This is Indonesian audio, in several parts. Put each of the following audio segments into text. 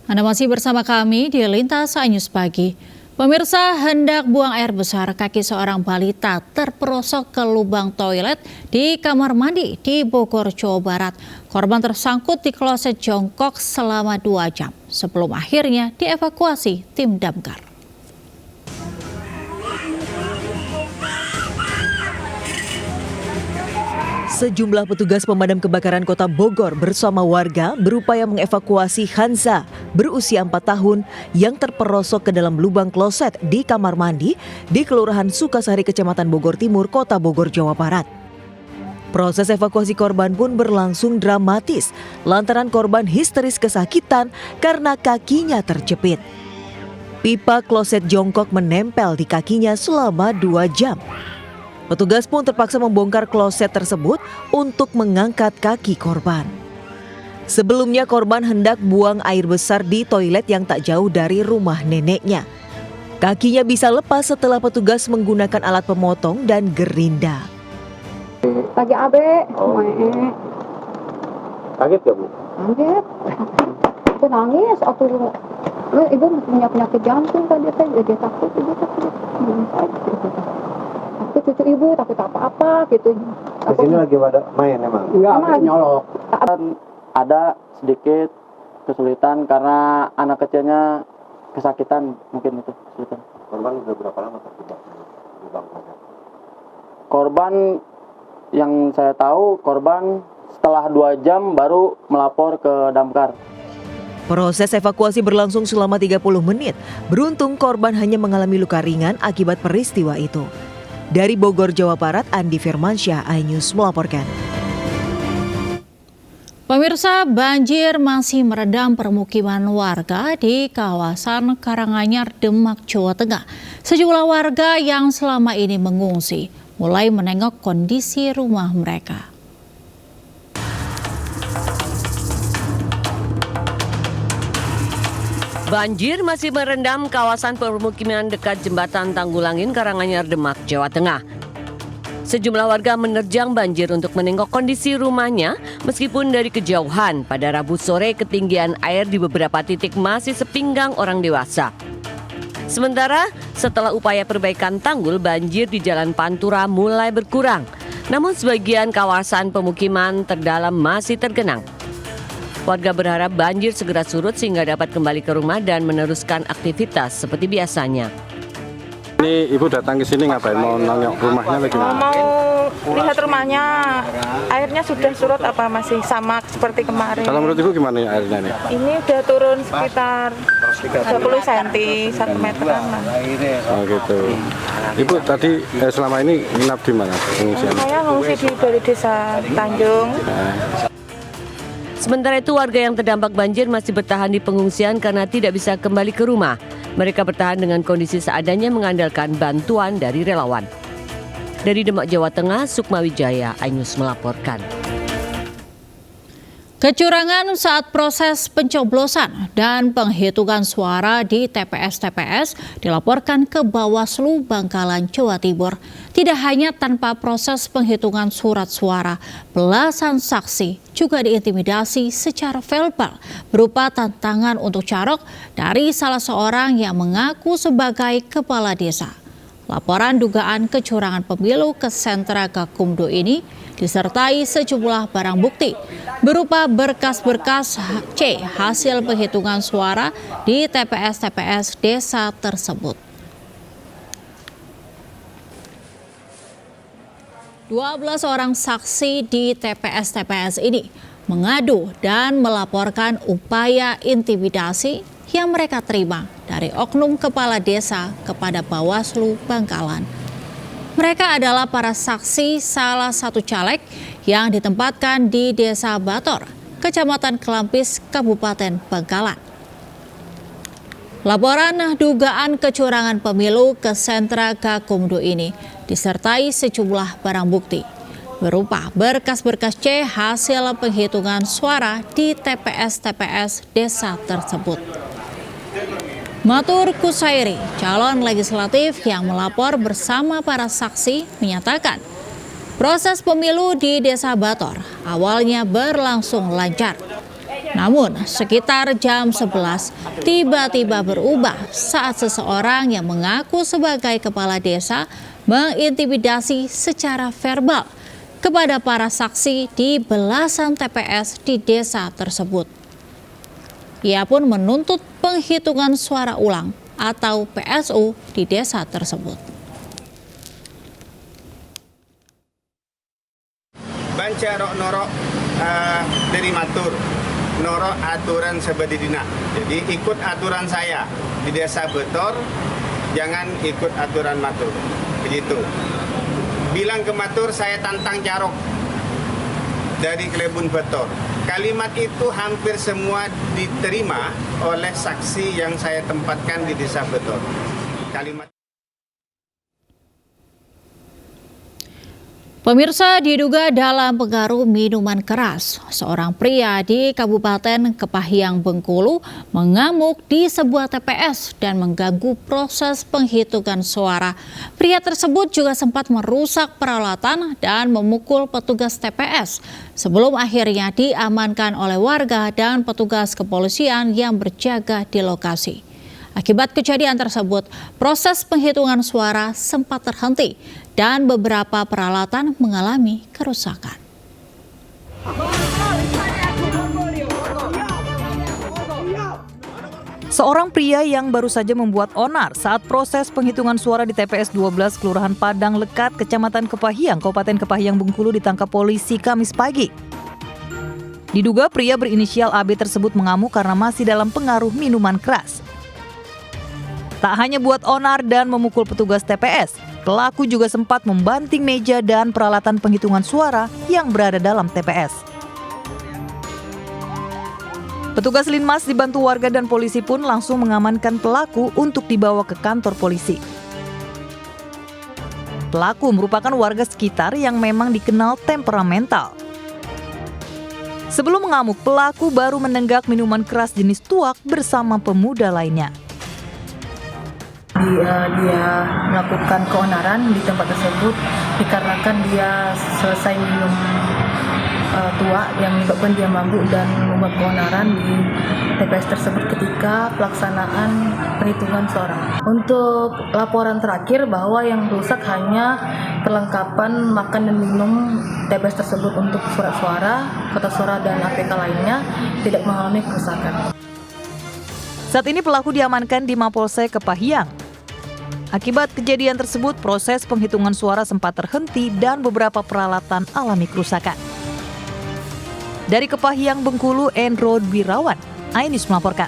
Anda masih bersama kami di Lintas News Pagi. Pemirsa, hendak buang air besar, kaki seorang balita terperosok ke lubang toilet di kamar mandi di Bogor, Jawa Barat. Korban tersangkut di kloset jongkok selama 2 jam sebelum akhirnya dievakuasi tim damkar. Sejumlah petugas pemadam kebakaran Kota Bogor bersama warga berupaya mengevakuasi Hansa berusia 4 tahun yang terperosok ke dalam lubang kloset di kamar mandi di Kelurahan Sukasari, Kecamatan Bogor Timur, Kota Bogor, Jawa Barat. Proses evakuasi korban pun berlangsung dramatis lantaran korban histeris kesakitan karena kakinya terjepit. Pipa kloset jongkok menempel di kakinya selama 2 jam. Petugas pun terpaksa membongkar kloset tersebut untuk mengangkat kaki korban. Sebelumnya korban hendak buang air besar di toilet yang tak jauh dari rumah neneknya. Kakinya bisa lepas setelah petugas menggunakan alat pemotong dan gerinda. Lagi abe, Kaget ya Bu? kaget. Aku nangis, ibu punya penyakit jantung kan dia takut, ibu takut. Aku cucu ibu takut apa-apa gitu. Di sini lagi pada main emang? Enggak, Nyolok. Ada sedikit kesulitan karena anak kecilnya kesakitan, mungkin itu kesulitan. Korban udah berapa lama terjebak di lubang? Korban yang saya tahu, korban setelah 2 jam baru melapor ke damkar. Proses evakuasi berlangsung selama 30 menit. Beruntung korban hanya mengalami luka ringan akibat peristiwa itu. Dari Bogor, Jawa Barat, Andi Firmansyah, iNews melaporkan. Pemirsa, banjir masih merendam permukiman warga di kawasan Karanganyar, Demak, Jawa Tengah. Sejumlah warga yang selama ini mengungsi mulai menengok kondisi rumah mereka. Banjir masih merendam kawasan permukiman dekat jembatan Tanggulangin, Karanganyar, Demak, Jawa Tengah. Sejumlah warga menerjang banjir untuk menengok kondisi rumahnya meskipun dari kejauhan. Pada Rabu sore ketinggian air di beberapa titik masih sepinggang orang dewasa. Sementara setelah upaya perbaikan tanggul, banjir di Jalan Pantura mulai berkurang. Namun sebagian kawasan pemukiman terdalam masih tergenang. Warga berharap banjir segera surut sehingga dapat kembali ke rumah dan meneruskan aktivitas seperti biasanya. Ini Ibu datang ke sini ngapain? Mau nengok rumahnya lagi? Mau lihat rumahnya, airnya sudah surut apa masih sama seperti kemarin? Kalau menurut Ibu gimana ya airnya ini? Ini udah turun sekitar 20 cm, 1 meteran lah. Oh gitu. Ibu tadi selama ini nginap di mana pengungsian? Saya ngungsi di Balai Desa Tanjung. Sementara itu warga yang terdampak banjir masih bertahan di pengungsian karena tidak bisa kembali ke rumah. Mereka bertahan dengan kondisi seadanya mengandalkan bantuan dari relawan. Dari Demak, Jawa Tengah, Sukma Wijaya, iNews melaporkan. Kecurangan saat proses pencoblosan dan penghitungan suara di TPS-TPS dilaporkan ke Bawaslu Bangkalan, Jawa Timur. Tidak hanya tanpa proses penghitungan surat suara, belasan saksi juga diintimidasi secara verbal berupa tantangan untuk carok dari salah seorang yang mengaku sebagai kepala desa. Laporan dugaan kecurangan pemilu ke Sentra Gakumdu ini disertai sejumlah barang bukti berupa berkas-berkas C hasil penghitungan suara di TPS-TPS desa tersebut. 12 orang saksi di TPS-TPS ini mengadu dan melaporkan upaya intimidasi yang mereka terima dari oknum kepala desa kepada Bawaslu Bangkalan. Mereka adalah para saksi salah satu caleg yang ditempatkan di Desa Bator, Kecamatan Kelampis, Kabupaten Bangkalan. Laporan dugaan kecurangan pemilu ke Sentra Gakumdu ini disertai sejumlah barang bukti berupa berkas-berkas C hasil penghitungan suara di TPS-TPS desa tersebut. Matur Kusairi, calon legislatif yang melapor bersama para saksi, menyatakan proses pemilu di Desa Bator awalnya berlangsung lancar. Namun, sekitar jam 11, tiba-tiba berubah saat seseorang yang mengaku sebagai kepala desa mengintimidasi secara verbal kepada para saksi di belasan TPS di desa tersebut. Ia pun menuntut penghitungan suara ulang atau PSU di desa tersebut. Bancarok norok dari matur, norok aturan sebadidina. Jadi ikut aturan saya di desa Betor, jangan ikut aturan matur. Begitu. Bilang ke matur saya tantang carok dari Klebun Betor. Kalimat itu hampir semua diterima oleh saksi yang saya tempatkan di desa Betor. Kalimat Pemirsa, diduga dalam pengaruh minuman keras, seorang pria di Kabupaten Kepahyang, Bengkulu mengamuk di sebuah TPS dan mengganggu proses penghitungan suara. Pria tersebut juga sempat merusak peralatan dan memukul petugas TPS sebelum akhirnya diamankan oleh warga dan petugas kepolisian yang berjaga di lokasi. Akibat kejadian tersebut, proses penghitungan suara sempat terhenti dan beberapa peralatan mengalami kerusakan. Seorang pria yang baru saja membuat onar saat proses penghitungan suara di TPS 12 Kelurahan Padang Lekat, Kecamatan Kepahyang, Kabupaten Kepahyang, Bengkulu ditangkap polisi Kamis pagi. Diduga pria berinisial AB tersebut mengamuk karena masih dalam pengaruh minuman keras. Tak hanya buat onar dan memukul petugas TPS, pelaku juga sempat membanting meja dan peralatan penghitungan suara yang berada dalam TPS. Petugas Linmas dibantu warga dan polisi pun langsung mengamankan pelaku untuk dibawa ke kantor polisi. Pelaku merupakan warga sekitar yang memang dikenal temperamental. Sebelum mengamuk, pelaku baru menenggak minuman keras jenis tuak bersama pemuda lainnya. Dia melakukan keonaran di tempat tersebut dikarenakan dia selesai minum tuak yang menyebabkan dia mabuk dan membuat keonaran di TPS tersebut ketika pelaksanaan perhitungan suara. Untuk laporan terakhir bahwa yang rusak hanya perlengkapan makan dan minum TPS tersebut, untuk surat suara, kotak suara dan APK lainnya tidak mengalami kerusakan. Saat ini pelaku diamankan di Mapolsek Kepahyang. Akibat kejadian tersebut, proses penghitungan suara sempat terhenti dan beberapa peralatan alami kerusakan. Dari Kepahyang, Bengkulu, Endro Wirawan, iNews melaporkan.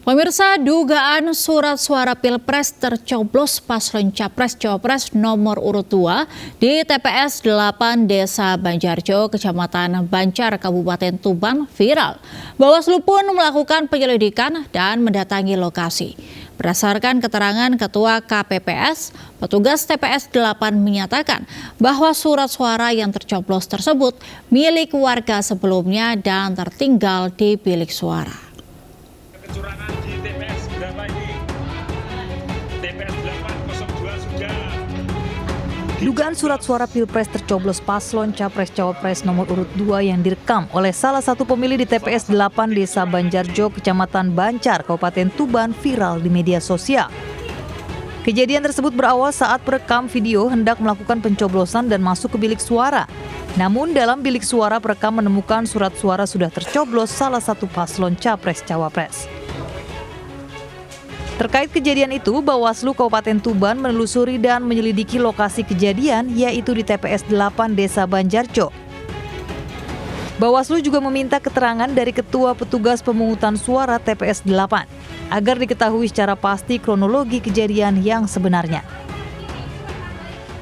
Pemirsa, dugaan surat suara Pilpres tercoblos paslon Capres-Cawapres nomor urut 2 di TPS 8 Desa Banjarjo, Kecamatan Banjar, Kabupaten Tuban viral. Bawaslu pun melakukan penyelidikan dan mendatangi lokasi. Berdasarkan keterangan Ketua KPPS, petugas TPS 8 menyatakan bahwa surat suara yang tercoblos tersebut milik warga sebelumnya dan tertinggal di bilik suara. Kecurangan di TPS berapa ini? TPS 802 sudah. Dugaan surat suara Pilpres tercoblos paslon Capres-Cawapres nomor urut 2 yang direkam oleh salah satu pemilih di TPS 8 Desa Banjarjo, Kecamatan Banjar, Kabupaten Tuban viral di media sosial. Kejadian tersebut berawal saat perekam video hendak melakukan pencoblosan dan masuk ke bilik suara. Namun dalam bilik suara perekam menemukan surat suara sudah tercoblos salah satu paslon Capres-Cawapres. Terkait kejadian itu, Bawaslu Kabupaten Tuban menelusuri dan menyelidiki lokasi kejadian, yaitu di TPS 8 Desa Banjarjo. Bawaslu juga meminta keterangan dari Ketua Petugas Pemungutan Suara TPS 8 agar diketahui secara pasti kronologi kejadian yang sebenarnya.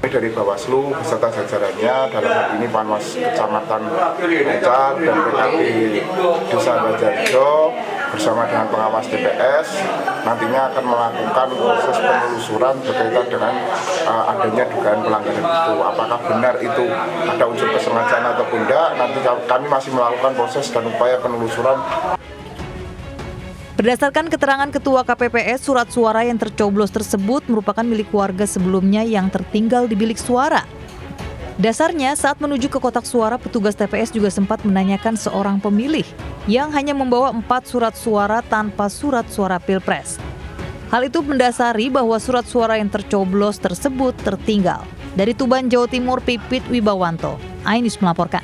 Dari Bawaslu beserta jajarannya, dalam hal ini Panwas Kecamatan Banjar dan PKP Desa Banjarjo bersama dengan pengawas TPS nantinya akan melakukan proses penelusuran berkaitan dengan adanya dugaan pelanggaran itu. Apakah benar itu ada unsur kesengajaan ataupun tidak, nanti kami masih melakukan proses dan upaya penelusuran. Berdasarkan keterangan Ketua KPPS, surat suara yang tercoblos tersebut merupakan milik warga sebelumnya yang tertinggal di bilik suara. Dasarnya saat menuju ke kotak suara, petugas TPS juga sempat menanyakan seorang pemilih yang hanya membawa 4 surat suara tanpa surat suara Pilpres. Hal itu mendasari bahwa surat suara yang tercoblos tersebut tertinggal. Dari Tuban, Jawa Timur, Pipit Wibawanto, iNews melaporkan.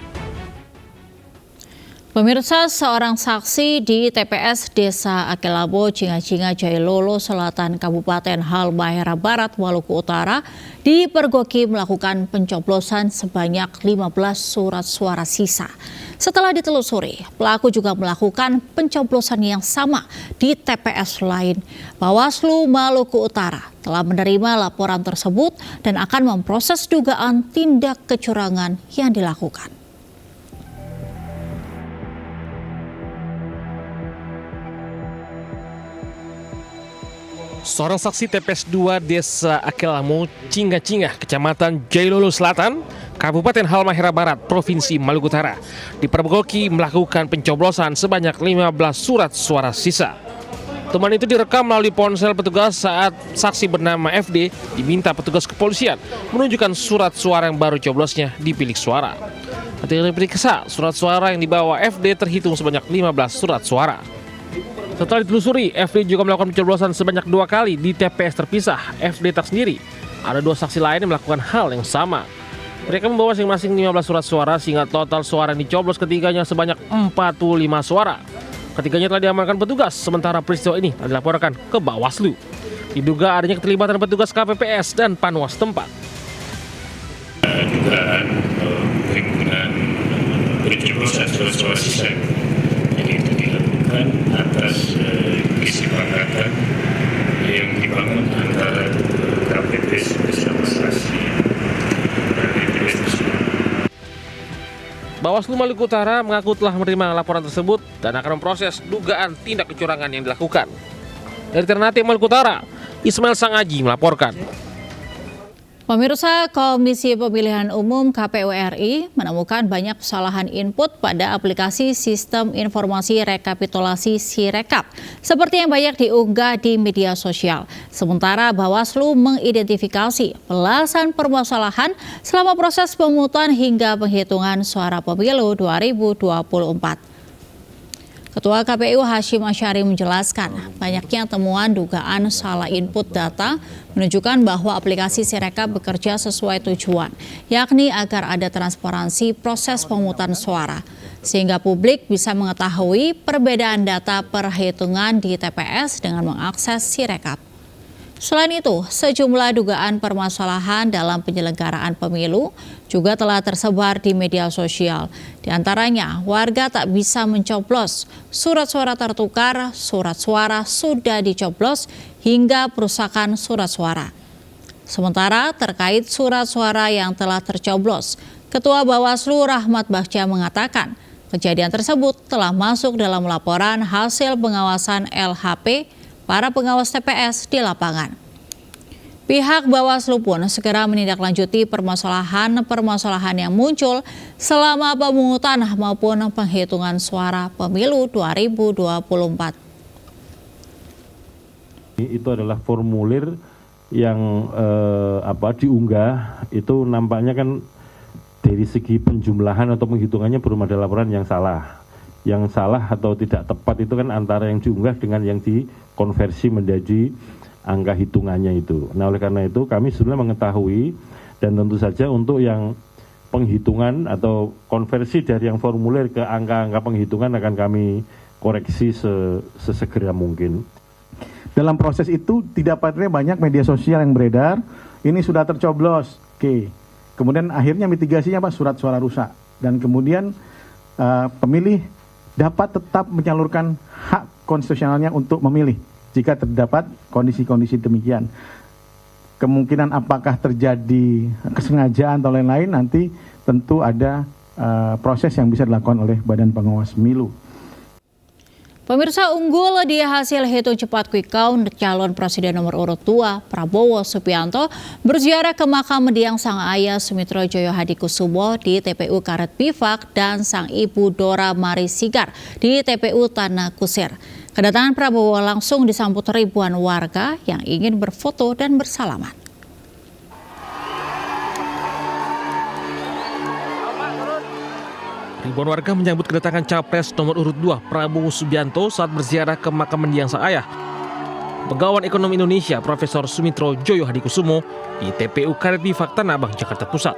Pemirsa, seorang saksi di TPS Desa Akelabo, Cinga-Cinga, Jailolo Selatan, Kabupaten Halmahera Barat, Maluku Utara, dipergoki melakukan pencoblosan sebanyak 15 surat suara sisa. Setelah ditelusuri, pelaku juga melakukan pencoblosan yang sama di TPS lain. Bawaslu Maluku Utara telah menerima laporan tersebut dan akan memproses dugaan tindak kecurangan yang dilakukan. Seorang saksi TPS 2 Desa Akelamo, Cinga-Cinga, Kecamatan Jailolo Selatan, Kabupaten Halmahera Barat, Provinsi Maluku Utara, dipergoki melakukan pencoblosan sebanyak 15 surat suara sisa. Temuan itu direkam melalui ponsel petugas saat saksi bernama FD diminta petugas kepolisian menunjukkan surat suara yang baru coblosnya di bilik suara. Ketika diperiksa, surat suara yang dibawa FD terhitung sebanyak 15 surat suara. Setelah ditelusuri, FD juga melakukan pencoblosan sebanyak 2 kali di TPS terpisah. FD tak sendiri, ada 2 saksi lain yang melakukan hal yang sama. Mereka membawa masing-masing 15 surat suara sehingga total suara yang dicoblos ketiganya sebanyak 45 suara. Ketiganya telah diamankan petugas, sementara peristiwa ini telah dilaporkan ke Bawaslu. Diduga adanya keterlibatan petugas KPPS dan Panwas tempat. Dugaan perkebunan pencoblosan surat-suara sisa, jadi itu dilakukan atas kesepakatan yang dibangun antara KPPS bersama saksi KPPS tersebut. Bawaslu Maluku Utara mengaku telah menerima laporan tersebut dan akan memproses dugaan tindak kecurangan yang dilakukan. Dari Ternate, Maluku Utara, Ismail Sangaji melaporkan. Pemirsa, Komisi Pemilihan Umum KPU RI menemukan banyak kesalahan input pada aplikasi Sistem Informasi Rekapitulasi Sirekap, seperti yang banyak diunggah di media sosial. Sementara Bawaslu mengidentifikasi belasan permasalahan selama proses pemungutan hingga penghitungan suara pemilu 2024. Ketua KPU Hashim Asyari menjelaskan, banyaknya temuan dugaan salah input data menunjukkan bahwa aplikasi Sirekap bekerja sesuai tujuan, yakni agar ada transparansi proses pemungutan suara, sehingga publik bisa mengetahui perbedaan data perhitungan di TPS dengan mengakses Sirekap. Selain itu, sejumlah dugaan permasalahan dalam penyelenggaraan pemilu juga telah tersebar di media sosial. Di antaranya, warga tak bisa mencoblos, surat suara tertukar, surat suara sudah dicoblos, hingga perusakan surat suara. Sementara terkait surat suara yang telah tercoblos, Ketua Bawaslu Rahmat Bagja mengatakan, kejadian tersebut telah masuk dalam laporan hasil pengawasan LHP para pengawas TPS di lapangan. Pihak Bawaslu pun segera menindaklanjuti permasalahan yang muncul selama pemungutan maupun penghitungan suara pemilu 2024. Itu adalah formulir yang diunggah, itu nampaknya kan dari segi penjumlahan atau penghitungannya belum ada laporan yang salah. Yang salah atau tidak tepat itu kan antara yang diunggah dengan yang dikonversi menjadi angka hitungannya itu. Nah, oleh karena itu kami sebenarnya mengetahui, dan tentu saja untuk yang penghitungan atau konversi dari yang formulir ke angka-angka penghitungan akan kami koreksi sesegera mungkin. Dalam proses itu didapatnya banyak media sosial yang beredar, ini sudah tercoblos, oke. Kemudian akhirnya mitigasinya surat suara rusak, dan kemudian pemilih dapat tetap menyalurkan hak konstitusionalnya untuk memilih jika terdapat kondisi-kondisi demikian. Kemungkinan apakah terjadi kesengajaan atau lain-lain nanti tentu ada proses yang bisa dilakukan oleh Badan Pengawas Pemilu. Pemirsa, unggul di hasil hitung cepat quick count calon presiden nomor urut 2 Prabowo Subianto berziarah ke makam mendiang sang ayah Sumitro Joyo Hadikusumo di TPU Karet Bifak dan sang ibu Dora Mari Sigar di TPU Tanah Kusir. Kedatangan Prabowo langsung disambut ribuan warga yang ingin berfoto dan bersalaman. Ribuan warga menyambut kedatangan Capres nomor urut 2 Prabowo Subianto saat berziarah ke makam mendiang sang ayah, Pegawai Ekonomi Indonesia Profesor Sumitro Joyo Hadikusumo di TPU Karet Bifak Tanah Abang, Jakarta Pusat.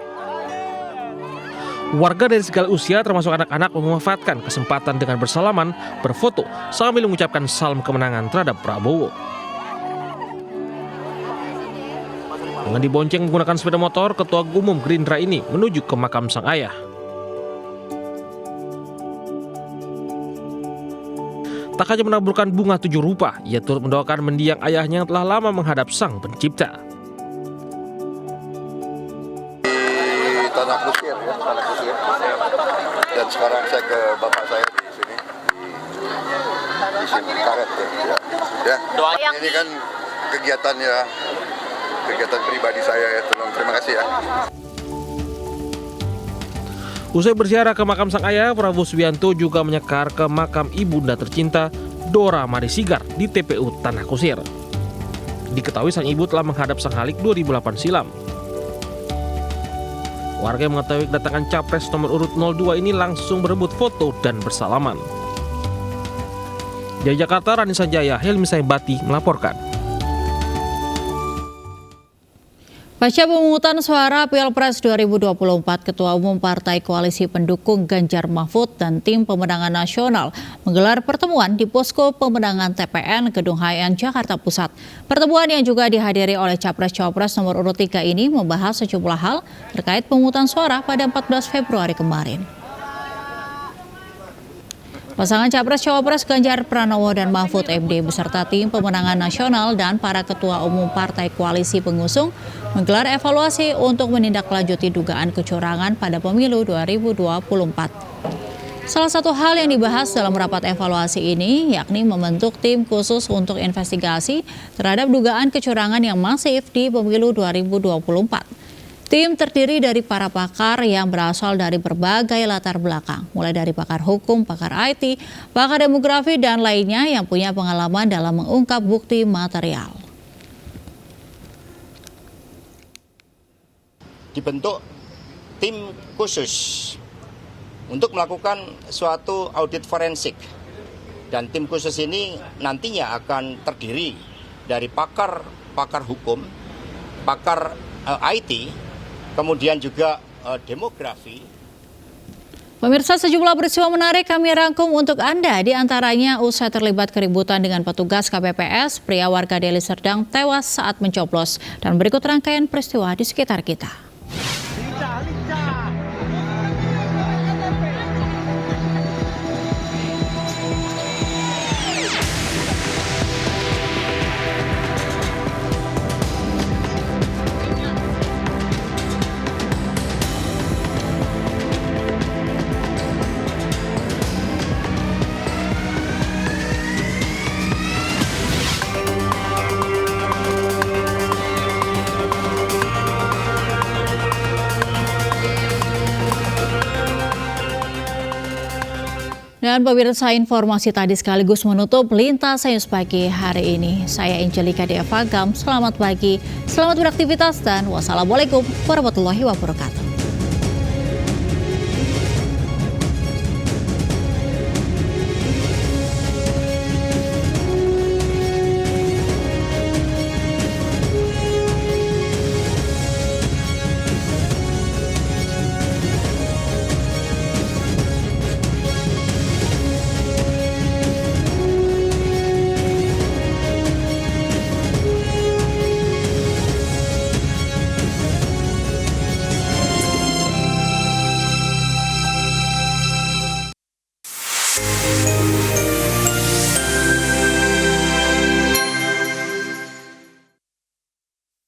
Warga dari segala usia termasuk anak-anak memanfaatkan kesempatan dengan bersalaman, berfoto, sambil mengucapkan salam kemenangan terhadap Prabowo. Dengan dibonceng menggunakan sepeda motor, Ketua Umum Gerindra ini menuju ke makam sang ayah. Tak hanya menaburkan bunga 7 rupa, ia turut mendoakan mendiang ayahnya yang telah lama menghadap Sang Pencipta. Di Tanah Kusir ya, Tanah Kusir. Dan sekarang saya ke bapak saya di sini, di sini Karet ya. Ini kan kegiatan pribadi saya ya, terima kasih ya. Usai berziarah ke makam sang ayah, Prabowo Subianto juga menyekar ke makam ibunda tercinta Dora Marisigar di TPU Tanah Kusir. Diketahui sang ibu telah menghadap sang Halik 2008 silam. Warga yang mengetahui kedatangan Capres nomor urut 02 ini langsung berebut foto dan bersalaman. Dari Jakarta, Rani Sanjaya, Helmi Saimbati melaporkan. Pasca pemungutan suara Pilpres 2024, Ketua Umum Partai Koalisi Pendukung Ganjar Mahfud dan Tim Pemenangan Nasional menggelar pertemuan di Posko Pemenangan TPN Gedung HN Jakarta Pusat. Pertemuan yang juga dihadiri oleh Capres-Cawapres nomor urut 3 ini membahas sejumlah hal terkait pemungutan suara pada 14 Februari kemarin. Pasangan Capres-Cawapres Ganjar Pranowo dan Mahfud MD beserta tim pemenangan nasional dan para ketua umum partai koalisi pengusung menggelar evaluasi untuk menindaklanjuti dugaan kecurangan pada pemilu 2024. Salah satu hal yang dibahas dalam rapat evaluasi ini yakni membentuk tim khusus untuk investigasi terhadap dugaan kecurangan yang masif di pemilu 2024. Tim terdiri dari para pakar yang berasal dari berbagai latar belakang, mulai dari pakar hukum, pakar IT, pakar demografi, dan lainnya yang punya pengalaman dalam mengungkap bukti material. Dibentuk tim khusus untuk melakukan suatu audit forensik. Dan tim khusus ini nantinya akan terdiri dari pakar hukum, pakar IT, kemudian juga demografi. Pemirsa, sejumlah peristiwa menarik kami rangkum untuk Anda. Di antaranya usai terlibat keributan dengan petugas KPPS, pria warga Deli Serdang tewas saat mencoblos. Dan berikut rangkaian peristiwa di sekitar kita. Dan pemirsa, informasi tadi sekaligus menutup Lintas Sains pagi hari ini. Saya Angelika Dea Fagam, selamat pagi, selamat beraktivitas dan wassalamualaikum warahmatullahi wabarakatuh.